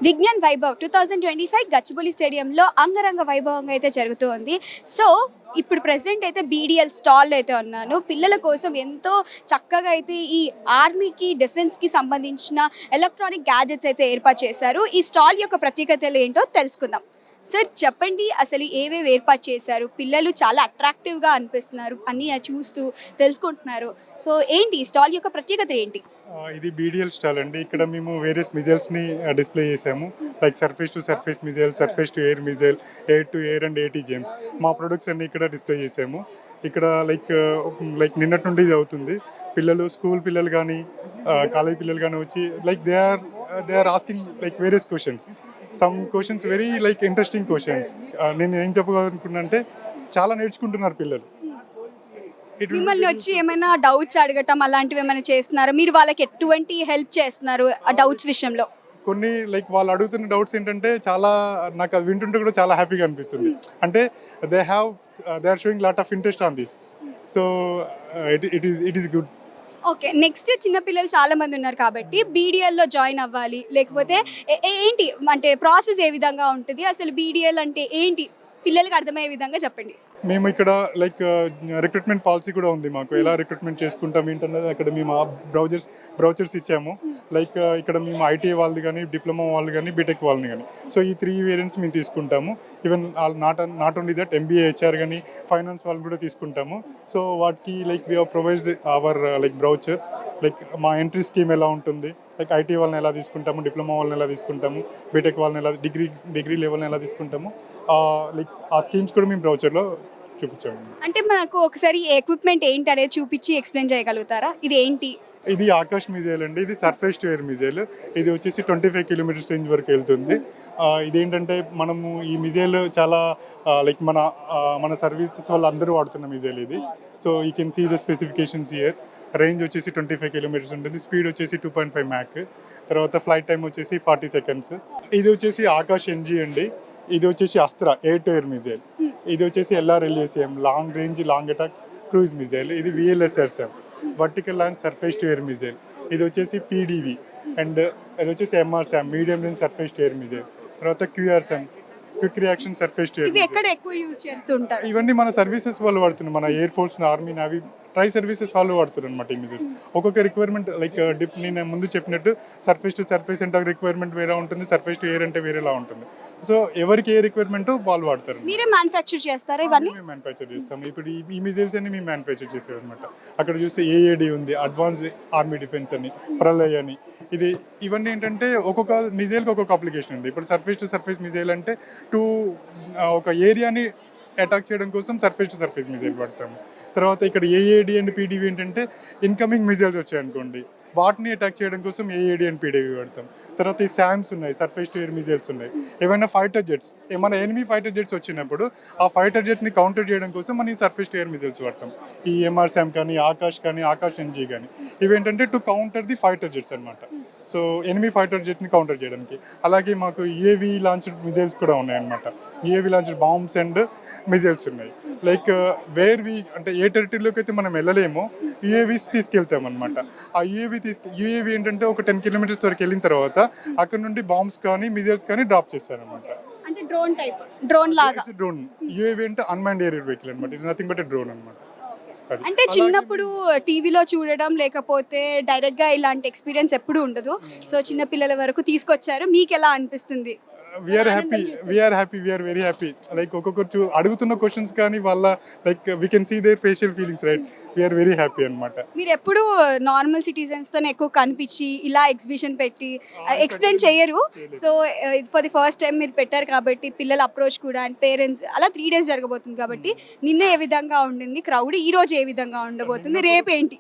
విజ్ఞాన్ వైభవ్ 2025 గచ్చిబౌలి స్టేడియంలో అంగరంగ వైభవంగా అయితే జరుగుతుంది. సో ఇప్పుడు ప్రెసెంట్ అయితే బీడీఎల్ స్టాల్ అయితే ఉన్నాను. పిల్లల కోసం ఎంతో చక్కగా అయితే ఈ ఆర్మీకి డిఫెన్స్కి సంబంధించిన ఎలక్ట్రానిక్ గ్యాజెట్స్ అయితే ఏర్పాటు చేశారు. ఈ స్టాల్ యొక్క ప్రత్యేకతలు ఏంటో తెలుసుకుందాం. సార్ చెప్పండి, అసలు ఏవేవి ఏర్పాటు చేశారు? పిల్లలు చాలా అట్రాక్టివ్గా అనిపిస్తున్నారు అన్నీ చూస్తూ తెలుసుకుంటున్నారు. సో ఏంటి ఈ స్టాల్ యొక్క ప్రత్యేకత ఏంటి? ఇది బీడీఎల్ స్టాల్ అండి. ఇక్కడ మేము వేరియస్ మిజైల్స్ని డిస్ప్లే చేసాము. Like surface to surface missile, surface to air missile, air to air and ఏటీ జేమ్స్. మా ప్రొడక్ట్స్ అన్ని ఇక్కడ డిస్ప్లే చేసాము. ఇక్కడ లైక్ నిన్నటి నుండి ఇది అవుతుంది. పిల్లలు, స్కూల్ పిల్లలు కానీ కాలేజ్ పిల్లలు కానీ వచ్చి like they are asking like various questions. Some questions very like interesting questions. నేను ఏం చెప్పాలనుకున్నా అంటే చాలా నేర్చుకుంటున్నారు పిల్లలు. మిమ్మల్ని వచ్చి ఏమైనా డౌట్స్ అడగటం అలాంటివి ఏమైనా చేస్తున్నారా? మీరు వాళ్ళకి ఎటువంటి హెల్ప్ చేస్తున్నారు ఆ డౌట్స్ విషయంలో? కొన్ని లైక్ వాళ్ళు అడుగుతున్న డౌట్స్ ఏంటంటే చాలా నాకు అది వింటుంటే కూడా చాలా హ్యాపీగా అనిపిస్తుంది. అంటే they are showing lot of interest on this. So it is good. Okay, next చిన్నపిల్లలు చాలా మంది ఉన్నారు కాబట్టి బీడీఎల్లో జాయిన్ అవ్వాలి లేకపోతే ఏంటి అంటే ప్రాసెస్ ఏ విధంగా ఉంటుంది? అసలు బీడీఎల్ అంటే ఏంటి పిల్లలకి అర్థమయ్యే విధంగా చెప్పండి. మేము ఇక్కడ లైక్ రిక్రూట్మెంట్ పాలసీ కూడా ఉంది మాకు. ఎలా రిక్రూట్మెంట్ చేసుకుంటాం ఏంటన్నది అక్కడ మేము ఆ బ్రౌచర్స్ ఇచ్చాము. లైక్ ఇక్కడ మేము ఐటీ వాళ్ళది కానీ, డిప్లొమా వాళ్ళు కానీ, బీటెక్ వాళ్ళని కానీ. సో ఈ 3 వేరియంట్స్ మేము తీసుకుంటాము. Even not only that MBA HR కానీ ఫైనాన్స్ వాళ్ళని కూడా తీసుకుంటాము. సో వాటికి like we provides our like brochure. Like మా ఎంట్రీ స్కీమ్ ఎలా ఉంటుంది, లైక్ ఐటీ వాళ్ళని ఎలా తీసుకుంటాము, డిప్లొమా వాళ్ళని ఎలా తీసుకుంటాము, బీటెక్ వాళ్ళని ఎలా డిగ్రీ లెవెల్ని ఎలా తీసుకుంటాము, లైక్ ఆ స్కీమ్స్ కూడా మేము బ్రౌచర్లో చూపించాము. అంటే మనకు ఒకసారి ఎక్విప్మెంట్ ఏంటి అనేది చూపించి ఎక్స్ప్లెయిన్ చేయగలుగుతారా? ఇది ఏంటి? ఇది ఆకాష్ మిజైల్ అండి. ఇది సర్ఫేస్ టు ఎయిర్ మిజైల్. ఇది వచ్చేసి 25 కిలోమీటర్స్ రేంజ్ వరకు వెళ్తుంది. ఇదేంటంటే మనము ఈ మిజైల్ చాలా లైక్ మన సర్వీసెస్ వాళ్ళు అందరూ వాడుతున్న మిజైల్ ఇది. So you can see the specifications here. Range వచ్చేసి 25 కిలోమీటర్స్ ఉంటుంది. స్పీడ్ వచ్చేసి 2.5 మ్యాక్. తర్వాత ఫ్లైట్ టైం వచ్చేసి 40 సెకండ్స్. ఇది వచ్చేసి ఆకాష్ ఎన్జీ అండి. ఇది వచ్చేసి అస్త్ర ఎయిర్ టు ఎయిర్ మిజైల్. ఇది వచ్చేసి LRLACM long range long attack cruise missile. ఇది VLSRSM vertical launch surface to air missile. ఇది వచ్చేసి PDV అండ్ ఇది వచ్చేసి MRSAM medium range surface to air missile. తర్వాత QRSAM quick reaction surface to air. ఇది ఎక్కడ ఎక్కువ యూజ్ చేస్తుంటారు? ఇవన్నీ మన సర్వీసెస్ వాళ్ళు వాడుతున్నారు. మన air force, army, navy, try services వాళ్ళు వాడుతున్నారు అనమాట ఈ మిజైల్స్. ఒక్కొక్క రిక్వైర్మెంట్ లైక్ నేను ముందు చెప్పినట్టు సర్ఫేస్ టు సర్ఫేస్ అంటే రిక్వైర్మెంట్ వేరే ఉంటుంది, సర్ఫేస్ టు ఎయిర్ అంటే వేరేలా ఉంటుంది. సో ఎవరికి ఏ రిక్వైర్మెంట్ వాళ్ళు వాడతారు. మీరే మ్యానుఫ్యాక్చర్ చేస్తారా ఇవన్నీ? మేము మ్యానుఫ్యాక్చర్ చేస్తాము. ఇప్పుడు ఈ మిజైల్స్ అన్ని మేము మ్యానుఫ్యాక్చర్ చేసేవి అనమాట. అక్కడ చూస్తే AAD ఉంది, అడ్వాన్స్ ఆర్మీ డిఫెన్స్ అని, ప్రళయ్ అని. ఇవన్నీ ఏంటంటే ఒక్కొక్క మిజైల్కి ఒక్కొక్క అప్లికేషన్ ఉంది. ఇప్పుడు సర్ఫేస్ టు సర్ఫేస్ మిజైల్ అంటే ఒక ఏరియాని అటాక్ చేయడం కోసం సర్ఫేస్ టు సర్ఫేస్ మిజైల్ వాడతాము. తర్వాత ఇక్కడ AAD అండ్ PDV ఏంటంటే ఇన్కమింగ్ మిజైల్స్ వచ్చాయనుకోండి వాటిని అటాక్ చేయడం కోసం AAD అండ్ PDV వాడతాం. తర్వాత ఈ SAMs ఉన్నాయి, సర్ఫేస్ టు ఎయిర్ మిజైల్స్ ఉన్నాయి. ఏమైనా ఫైటర్ జెట్స్, ఏమైనా ఎనిమీ ఫైటర్ జెట్స్ వచ్చినప్పుడు ఆ ఫైటర్ జెట్ని కౌంటర్ చేయడం కోసం మనం ఈ సర్ఫేస్ టు ఎయిర్ మిజైల్స్ వాడతాం. ఈ MRSAM కానీ, ఆకాష్ NG కానీ ఇవేంటంటే to counter the fighter jets అనమాట. సో ఎనిమీ ఫైటర్ జెట్ని కౌంటర్ చేయడానికి. అలాగే మాకు UAV లాంచ్డ్ మిజైల్స్ కూడా ఉన్నాయన్నమాట. UAV launched bombs and missiles ఉన్నాయి. లైక్ అంటే ఏ టెరిటరీలోకి అయితే మనం వెళ్ళలేమో UAVs తీసుకెళ్తాం అనమాట. ఆ UAV ఏంటంటే ఒక 10 కిలోమీటర్స్ వరకు వెళ్ళిన తర్వాత అక్కడ నుండి బాంబ్స్ కానీ మిజైల్స్ కానీ డ్రాప్ చేస్తారనమాట. అంటే డ్రోన్ లాగా. డ్రోన్ UAV అంటే అన్మాన్డ్ ఎయిర్ వెహికల్ అనమాట. It's nothing but a drone అనమాట. అంటే చిన్నప్పుడు టీవీలో చూడడం లేకపోతే డైరెక్ట్ గా ఇలాంటి ఎక్స్పీరియన్స్ ఎప్పుడు ఉండదు. సో చిన్న పిల్లల వరకు తీసుకొచ్చారు, మీకు ఎలా అనిపిస్తుంది? We are happy, we are very happy. Like ఒక్కొక్కరు అడుగుతున్న క్వశ్చన్స్ కానీ వాళ్ళ like we can see their facial feelings, right? We are very happy అనమాట. మీరు ఎప్పుడు నార్మల్ సిటిజన్స్ తో ఎక్కువ కనిపించి ఇలా ఎగ్జిబిషన్ పెట్టి ఎక్స్ప్లెయిన్ చేయరు. So for the first time మీరు పెట్టారు కాబట్టి పిల్లల అప్రోచ్ కూడా అండ్ పేరెంట్స్ అలా 3 days జరగబోతుంది కాబట్టి నిన్న ఏ విధంగా ఉండింది క్రౌడ్, ఈ రోజు ఏ విధంగా ఉండబోతుంది, రేపు ఏంటి?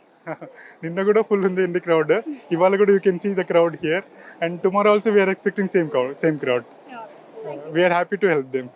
నిన్న కూడా ఫుల్ ఉంది అండి క్రౌడ్. ఇవాళ కూడా you can see the crowd here and tomorrow also we are expecting same crowd. We are happy to help them.